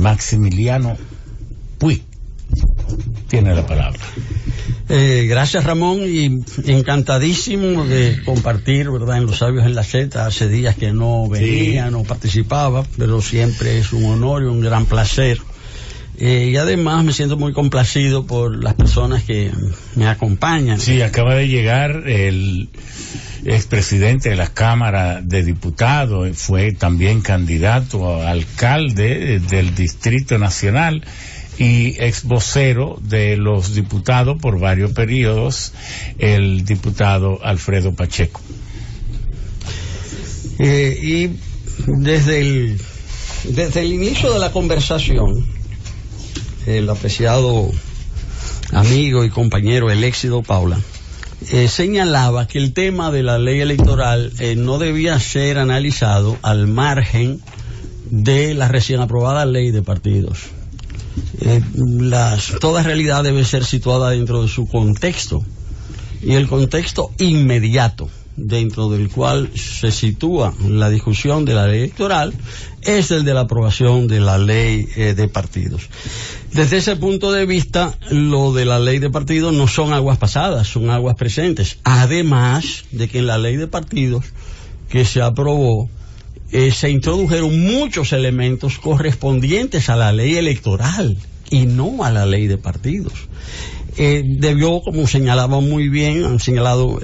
Maximiliano Puig tiene la palabra. Gracias, Ramón, y encantadísimo de compartir, ¿verdad?, en Los Sabios en la Z. Hace días que no venía, sí, no participaba, pero siempre es un honor y un gran placer. Y además me siento muy complacido por las personas que me acompañan. Sí, acaba de llegar el expresidente de la Cámara de Diputados, fue también candidato a alcalde del Distrito Nacional y ex vocero de los diputados por varios periodos, el diputado Alfredo Pacheco. Y desde el inicio de la conversación, el apreciado amigo y compañero Eléxido Paula señalaba que el tema de la ley electoral no debía ser analizado al margen de la recién aprobada ley de partidos. Toda realidad debe ser situada dentro de su contexto, y el contexto inmediato dentro del cual se sitúa la discusión de la ley electoral es el de la aprobación de la ley de partidos. Desde ese punto de vista, lo de la ley de partidos no son aguas pasadas, son aguas presentes, además de que en la ley de partidos que se aprobó se introdujeron muchos elementos correspondientes a la ley electoral y no a la ley de partidos. Debió, como señalaban muy bien, han señalado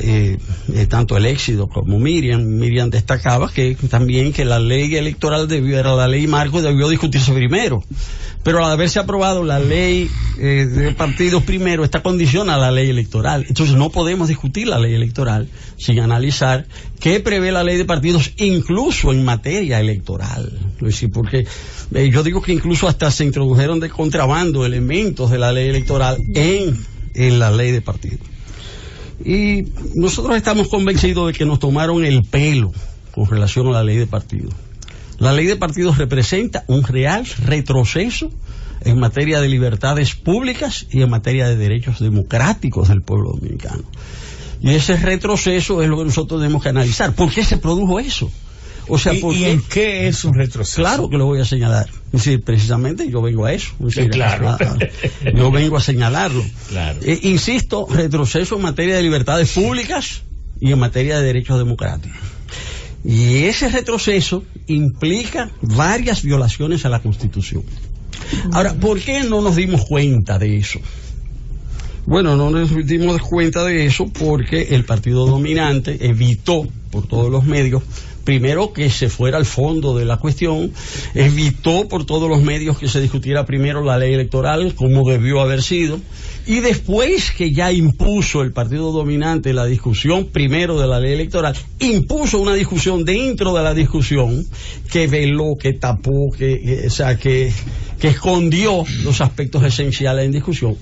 tanto el Éxito como Miriam destacaba que también que la ley electoral era la ley marco, debió discutirse primero, pero al haberse aprobado la ley de partidos primero, esta condiciona la ley electoral. Entonces no podemos discutir la ley electoral sin analizar qué prevé la ley de partidos incluso en materia electoral. Es decir, porque yo digo que incluso hasta se introdujeron de contrabando elementos de la ley electoral en la ley de partidos. Y nosotros estamos convencidos de que nos tomaron el pelo con relación a la ley de partidos. La ley de partidos representa un real retroceso en materia de libertades públicas y en materia de derechos democráticos del pueblo dominicano. Y ese retroceso es lo que nosotros tenemos que analizar. ¿Por qué se produjo eso? O sea, ¿Y en qué es un retroceso? Claro que lo voy a señalar. Es decir, precisamente yo vengo a eso. Es decir, claro. Yo vengo a señalarlo. Claro. Insisto, retroceso en materia de libertades públicas y en materia de derechos democráticos. Y ese retroceso implica varias violaciones a la Constitución. Ahora, ¿por qué no nos dimos cuenta de eso? Bueno, no nos dimos cuenta de eso porque el partido dominante evitó por todos los medios, primero, que se fuera al fondo de la cuestión, evitó por todos los medios que se discutiera primero la ley electoral como debió haber sido, y después que ya impuso el partido dominante la discusión primero de la ley electoral, impuso una discusión dentro de la discusión que veló, que tapó, que escondió los aspectos esenciales en discusión.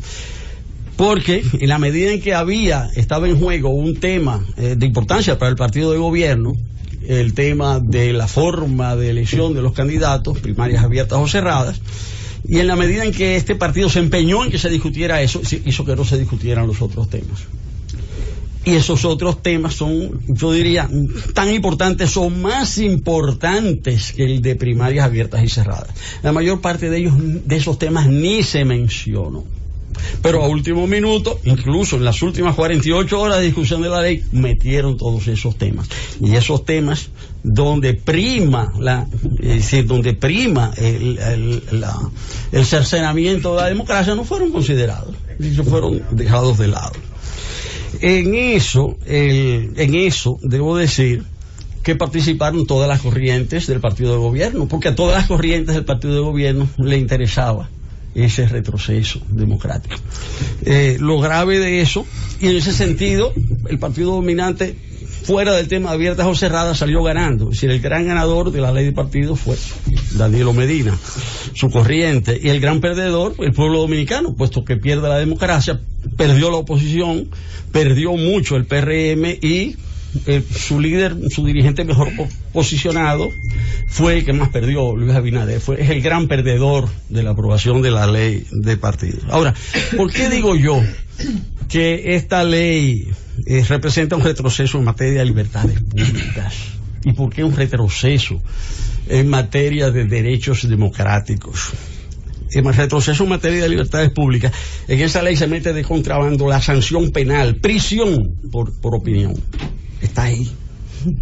Porque en la medida en que estaba en juego un tema de importancia para el partido de gobierno, el tema de la forma de elección de los candidatos, primarias abiertas o cerradas, y en la medida en que este partido se empeñó en que se discutiera eso, hizo que no se discutieran los otros temas. Y esos otros temas son, yo diría, tan importantes o más importantes que el de primarias abiertas y cerradas. La mayor parte de esos temas ni se mencionó. Pero a último minuto, incluso en las últimas 48 horas de discusión de la ley, metieron todos esos temas. Y esos temas donde prima el cercenamiento de la democracia no fueron considerados, fueron dejados de lado. En eso debo decir que participaron todas las corrientes del partido de gobierno, porque a todas las corrientes del partido de gobierno le interesaba ese retroceso democrático. Lo grave de eso, y en ese sentido, el partido dominante, fuera del tema abiertas o cerradas, salió ganando. Es decir, el gran ganador de la ley de partidos fue Danilo Medina, su corriente, y el gran perdedor, el pueblo dominicano, puesto que pierde la democracia, perdió la oposición, perdió mucho el PRM y su líder, su dirigente mejor posicionado fue el que más perdió, Luis Abinader. Es el gran perdedor de la aprobación de la ley de partidos. Ahora, ¿por qué digo yo que esta ley representa un retroceso en materia de libertades públicas? ¿Y por qué un retroceso en materia de derechos democráticos? retroceso en materia de libertades públicas, en esa ley se mete de contrabando la sanción penal, prisión por opinión. Está ahí.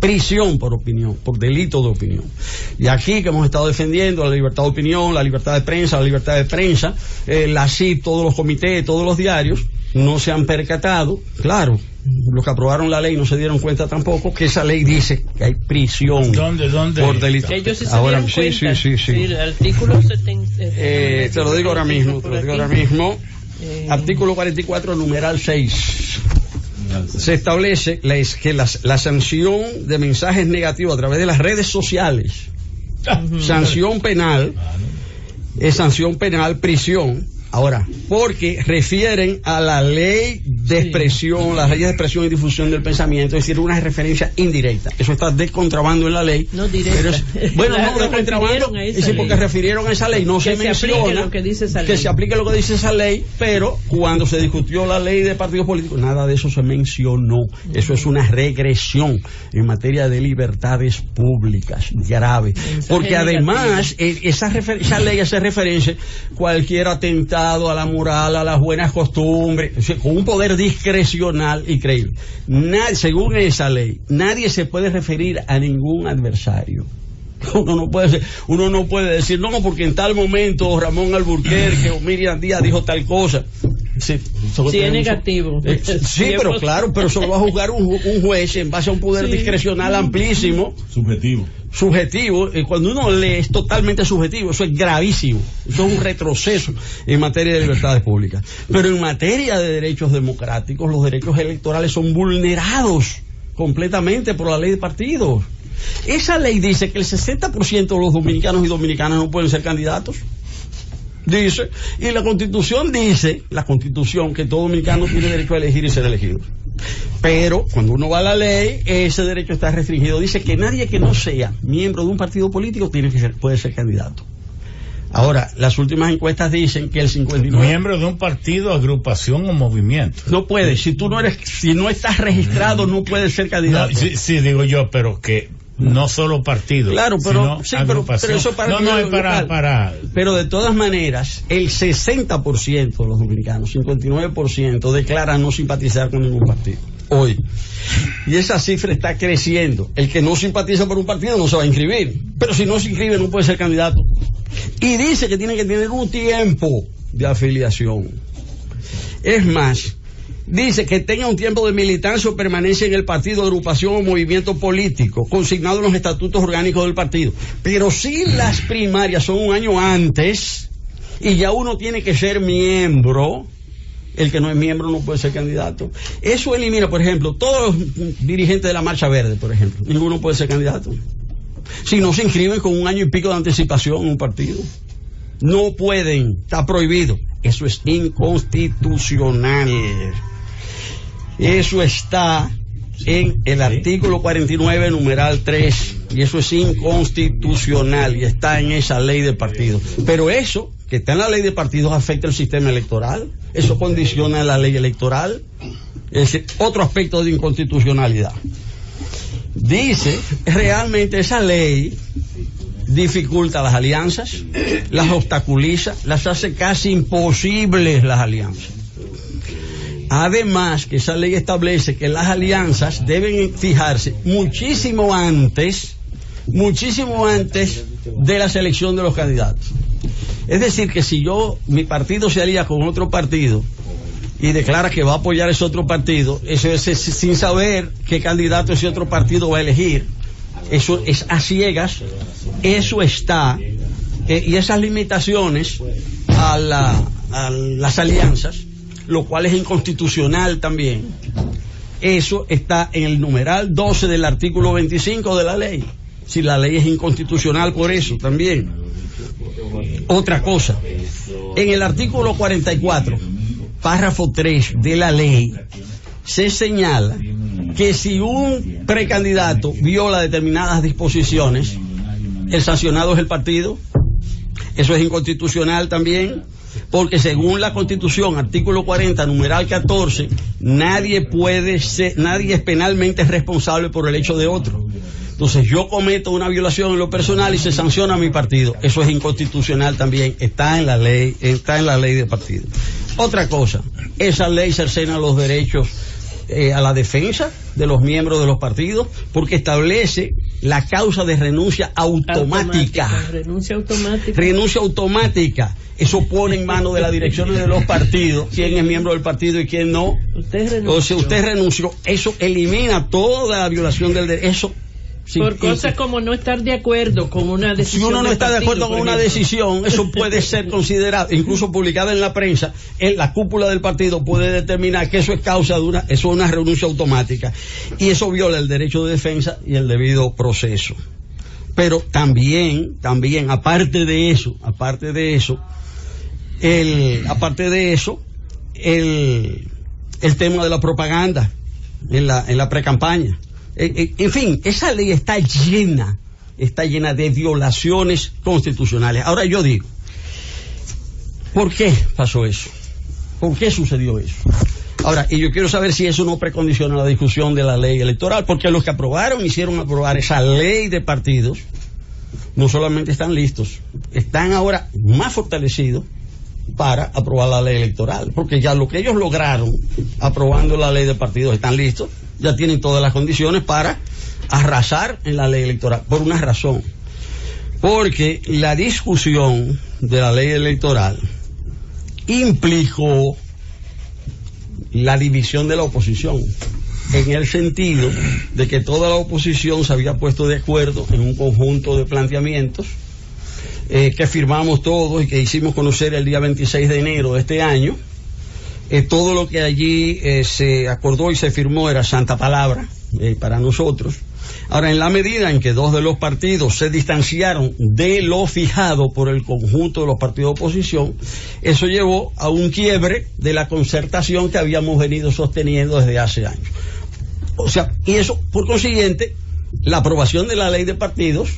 Prisión por opinión, por delito de opinión. Y aquí que hemos estado defendiendo la libertad de opinión, la libertad de prensa, la CIP, todos los comités, todos los diarios, no se han percatado, claro, los que aprobaron la ley no se dieron cuenta tampoco que esa ley dice que hay prisión. ¿Dónde? Por delito. Ellos sí se ahora dieron cuenta. Sí. El artículo 70. Te lo digo ahora mismo. Artículo 44, numeral 6. Se establece que la sanción de mensajes negativos a través de las redes sociales, sanción penal, es sanción penal, prisión. Ahora, porque refieren a la ley de expresión, las leyes de expresión y difusión del pensamiento, es decir, una referencia indirecta. Eso está de contrabando en la ley. No directa. Bueno, no, de contrabando. Y sí, porque refirieron a esa ley. No se menciona que se aplique lo que dice esa ley, pero cuando se discutió la ley de partidos políticos, nada de eso se mencionó. Eso es una regresión en materia de libertades públicas, grave. Porque además, esa ley hace referencia a cualquier atentado a la moral, a las buenas costumbres, o sea, con un poder discrecional increíble. Según esa ley, nadie se puede referir a ningún adversario. Uno no puede decir, no, porque en tal momento Ramón Alburquerque o Miriam Díaz dijo tal cosa. Sí, es negativo. Sí, pero claro, pero eso lo va a juzgar un juez en base a un poder discrecional amplísimo. Subjetivo, cuando uno lee es totalmente subjetivo, eso es gravísimo, eso es un retroceso en materia de libertades públicas. Pero en materia de derechos democráticos, los derechos electorales son vulnerados completamente por la ley de partidos. Esa ley dice que el 60% de los dominicanos y dominicanas no pueden ser candidatos. Dice, y la Constitución dice, que todo dominicano tiene derecho a elegir y ser elegido. Pero cuando uno va a la ley, ese derecho está restringido. Dice que nadie que no sea miembro de un partido político puede ser candidato. Ahora, las últimas encuestas dicen que el 59%... Miembro de un partido, agrupación o movimiento. No puede. Si no estás registrado, no puedes ser candidato. No, sí, digo yo, pero que no solo partido. Claro, pero eso para Pero de todas maneras, el 60% de los dominicanos, 59%, declaran no simpatizar con ningún partido. Hoy. Y esa cifra está creciendo. El que no simpatiza por un partido no se va a inscribir. Pero si no se inscribe no puede ser candidato. Y dice que tiene que tener un tiempo de afiliación. Es más, dice que tenga un tiempo de militancia o permanencia en el partido, agrupación o movimiento político, consignado en los estatutos orgánicos del partido. Pero si las primarias son un año antes y ya uno tiene que ser miembro, el que no es miembro no puede ser candidato. Eso elimina, por ejemplo, todos los dirigentes de la Marcha Verde, por ejemplo. Ninguno puede ser candidato. Si no se inscriben con un año y pico de anticipación en un partido. No pueden, está prohibido. Eso es inconstitucional. Eso está en el artículo 49, numeral 3, y eso es inconstitucional y está en esa ley de partidos. Pero eso, que está en la ley de partidos, afecta el sistema electoral, eso condiciona la ley electoral, es otro aspecto de inconstitucionalidad. Dice, realmente esa ley dificulta las alianzas, las obstaculiza, las hace casi imposibles las alianzas. Además, que esa ley establece que las alianzas deben fijarse muchísimo antes de la selección de los candidatos. Es decir, que si mi partido se alía con otro partido y declara que va a apoyar ese otro partido, eso es sin saber qué candidato ese otro partido va a elegir. Eso es a ciegas, eso está, y esas limitaciones a las alianzas, lo cual es inconstitucional también. Eso está en el numeral 12 del artículo 25 de la ley. Si la ley es inconstitucional por eso también. Otra cosa, en el artículo 44, párrafo 3 de la ley, se señala que si un precandidato viola determinadas disposiciones, el sancionado es el partido. Eso es inconstitucional también, porque según la Constitución, artículo 40, numeral 14, nadie es penalmente responsable por el hecho de otro. Entonces yo cometo una violación en lo personal y se sanciona a mi partido. Eso es inconstitucional también, está en la ley de partido. Otra cosa, esa ley cercena los derechos a la defensa de los miembros de los partidos, porque establece la causa de renuncia automática. Renuncia automática. Eso pone en manos de las direcciones de los partidos quién es miembro del partido y quién no. Usted renunció. Eso elimina toda la violación del derecho. Sí, por cosas como no estar de acuerdo con una decisión. Si uno no está de acuerdo con una decisión, eso puede ser considerado, incluso publicado en la prensa, en la cúpula del partido puede determinar que eso es causa de eso es una renuncia automática. Y eso viola el derecho de defensa y el debido proceso. Pero también, aparte de eso, el tema de la propaganda en la precampaña. En fin, esa ley está llena de violaciones constitucionales. Ahora yo digo, ¿por qué pasó eso? ¿Por qué sucedió eso? Ahora, y yo quiero saber si eso no precondiciona la discusión de la ley electoral, porque los que hicieron aprobar esa ley de partidos, no solamente están listos, están ahora más fortalecidos para aprobar la ley electoral, porque ya lo que ellos lograron aprobando la ley de partidos están listos, ya tienen todas las condiciones para arrasar en la ley electoral, por una razón, porque la discusión de la ley electoral implicó la división de la oposición, en el sentido de que toda la oposición se había puesto de acuerdo en un conjunto de planteamientos que firmamos todos y que hicimos conocer el día 26 de enero de este año. Todo lo que allí se acordó y se firmó era santa palabra para nosotros. Ahora, en la medida en que dos de los partidos se distanciaron de lo fijado por el conjunto de los partidos de oposición, eso llevó a un quiebre de la concertación que habíamos venido sosteniendo desde hace años. O sea, y eso, por consiguiente, la aprobación de la ley de partidos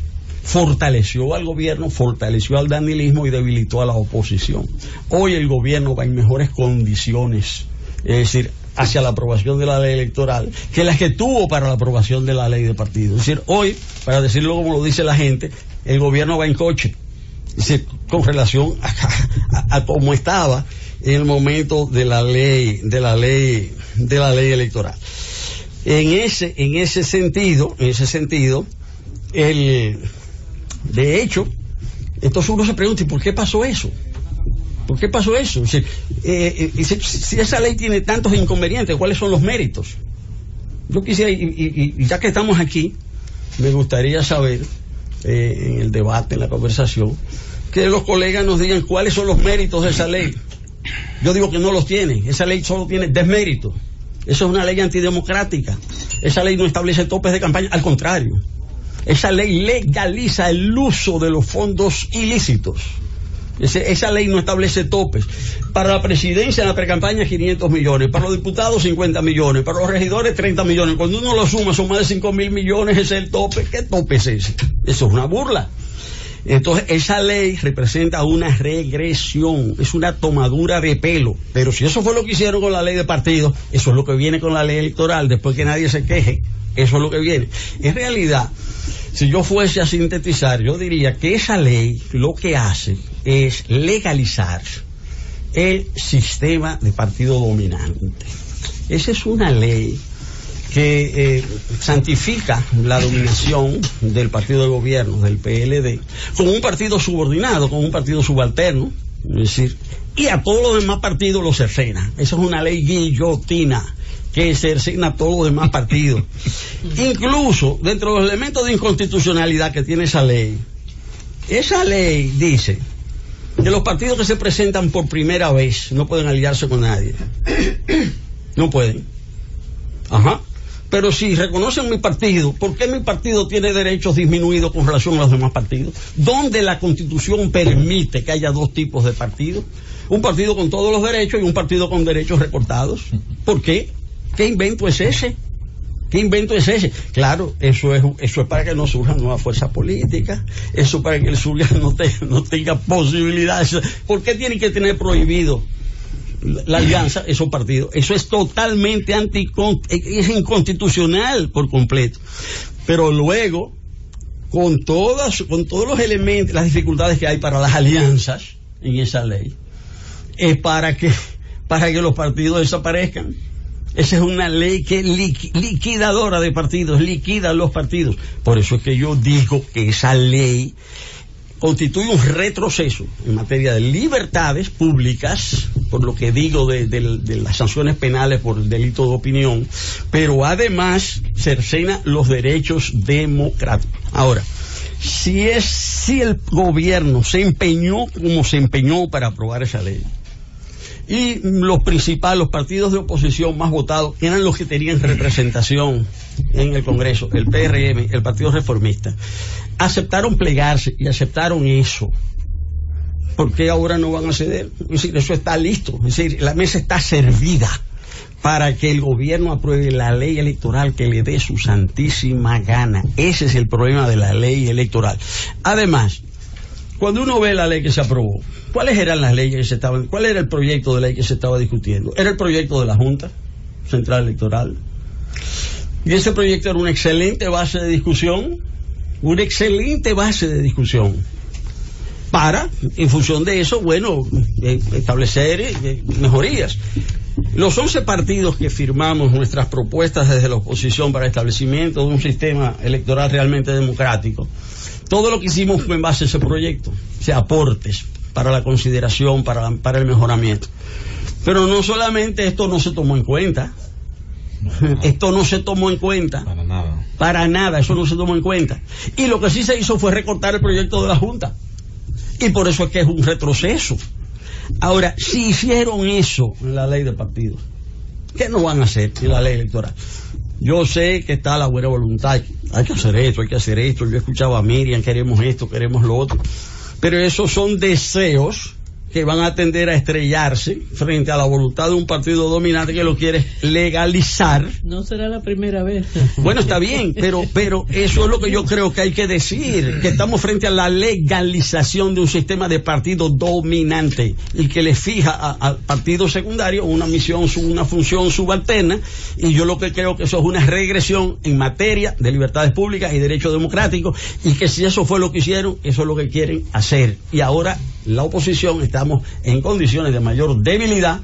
fortaleció al gobierno, fortaleció al danilismo y debilitó a la oposición. Hoy el gobierno va en mejores condiciones, es decir, hacia la aprobación de la ley electoral, que las que tuvo para la aprobación de la ley de partidos. Es decir, hoy, para decirlo como lo dice la gente, el gobierno va en coche, es decir, con relación a cómo estaba en el momento de la ley electoral. En ese sentido, de hecho, entonces uno se pregunta, ¿y por qué pasó eso? ¿Por qué pasó eso? Si esa ley tiene tantos inconvenientes, ¿cuáles son los méritos? Yo quisiera, y ya que estamos aquí, me gustaría saber, en el debate, en la conversación, que los colegas nos digan cuáles son los méritos de esa ley. Yo digo que no los tiene, esa ley solo tiene desméritos. Eso es una ley antidemocrática. Esa ley no establece topes de campaña, al contrario. Esa ley legaliza el uso de los fondos ilícitos. Esa ley no establece topes. Para la presidencia en la precampaña 500 millones, para los diputados 50 millones, para los regidores 30 millones. Cuando uno lo suma son más de 5.000 millones, ese es el tope. ¿Qué tope es ese? Eso es una burla. Entonces esa ley representa una regresión, es una tomadura de pelo. Pero si eso fue lo que hicieron con la ley de partidos, eso es lo que viene con la ley electoral, después que nadie se queje, eso es lo que viene. En realidad, si yo fuese a sintetizar, yo diría que esa ley lo que hace es legalizar el sistema de partido dominante. Esa es una ley que santifica la dominación del partido de gobierno, del PLD, como un partido subordinado, como un partido subalterno, es decir, y a todos los demás partidos los cercena. Esa es una ley guillotina que cercena a todos los demás partidos. Incluso dentro de los elementos de inconstitucionalidad que tiene esa ley dice que los partidos que se presentan por primera vez no pueden aliarse con nadie. No pueden. Ajá. Pero si reconocen mi partido, ¿por qué mi partido tiene derechos disminuidos con relación a los demás partidos? ¿Dónde la Constitución permite que haya dos tipos de partidos? Un partido con todos los derechos y un partido con derechos recortados. ¿Por qué? ¿Qué invento es ese? ¿Qué invento es ese? Claro, eso es para que no surjan nuevas fuerzas políticas, eso para que el sur no tenga posibilidades. ¿Por qué tienen que tener prohibido la alianza, esos partidos? Eso es totalmente es inconstitucional por completo. Pero luego, con todos los elementos, las dificultades que hay para las alianzas en esa ley, es para que los partidos desaparezcan. Esa es una ley que liquidadora de partidos, liquida los partidos. Por eso es que yo digo que esa ley constituye un retroceso en materia de libertades públicas, por lo que digo de las sanciones penales por delito de opinión, pero además cercena los derechos democráticos. Ahora, si el gobierno se empeñó como se empeñó para aprobar esa ley, y los partidos de oposición más votados eran los que tenían representación en el Congreso, el PRM, el Partido Reformista, aceptaron plegarse y aceptaron eso. ¿Por qué ahora no van a ceder? Es decir, eso está listo, es decir, la mesa está servida para que el gobierno apruebe la ley electoral que le dé su santísima gana. Ese es el problema de la ley electoral. Además, cuando uno ve la ley que se aprobó, ¿cuáles eran las leyes que se estaban? ¿Cuál era el proyecto de ley que se estaba discutiendo? Era el proyecto de la Junta Central Electoral. Y ese proyecto era una excelente base de discusión, para, en función de eso, bueno, establecer mejorías. Los 11 partidos que firmamos nuestras propuestas desde la oposición para el establecimiento de un sistema electoral realmente democrático, todo lo que hicimos fue en base a ese proyecto, o sea, aportes para la consideración, para el mejoramiento. Pero no solamente esto no se tomó en cuenta, esto no se tomó en cuenta. Para nada, eso no se tomó en cuenta. Y lo que sí se hizo fue recortar el proyecto de la Junta. Y por eso es que es un retroceso. Ahora, si hicieron eso en la ley de partidos, ¿qué no van a hacer en la ley electoral? Yo sé que está la buena voluntad, hay que hacer esto, yo escuchaba a Miriam, queremos esto, queremos lo otro, pero esos son deseos que van a tender a estrellarse frente a la voluntad de un partido dominante que lo quiere legalizar. No será la primera vez. Bueno, está bien, pero eso es lo que yo creo que hay que decir, que estamos frente a la legalización de un sistema de partido dominante y que le fija al partido secundario una misión, una función subalterna, y yo lo que creo que eso es una regresión en materia de libertades públicas y derechos democráticos, y que si eso fue lo que hicieron, eso es lo que quieren hacer. Y ahora la oposición estamos en condiciones de mayor debilidad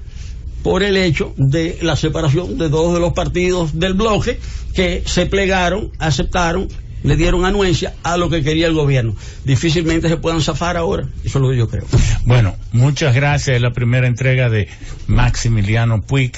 por el hecho de la separación de dos de los partidos del bloque que se plegaron, aceptaron, le dieron anuencia a lo que quería el gobierno. Difícilmente se puedan zafar ahora, eso es lo que yo creo. Bueno, muchas gracias. Es la primera entrega de Maximiliano Puig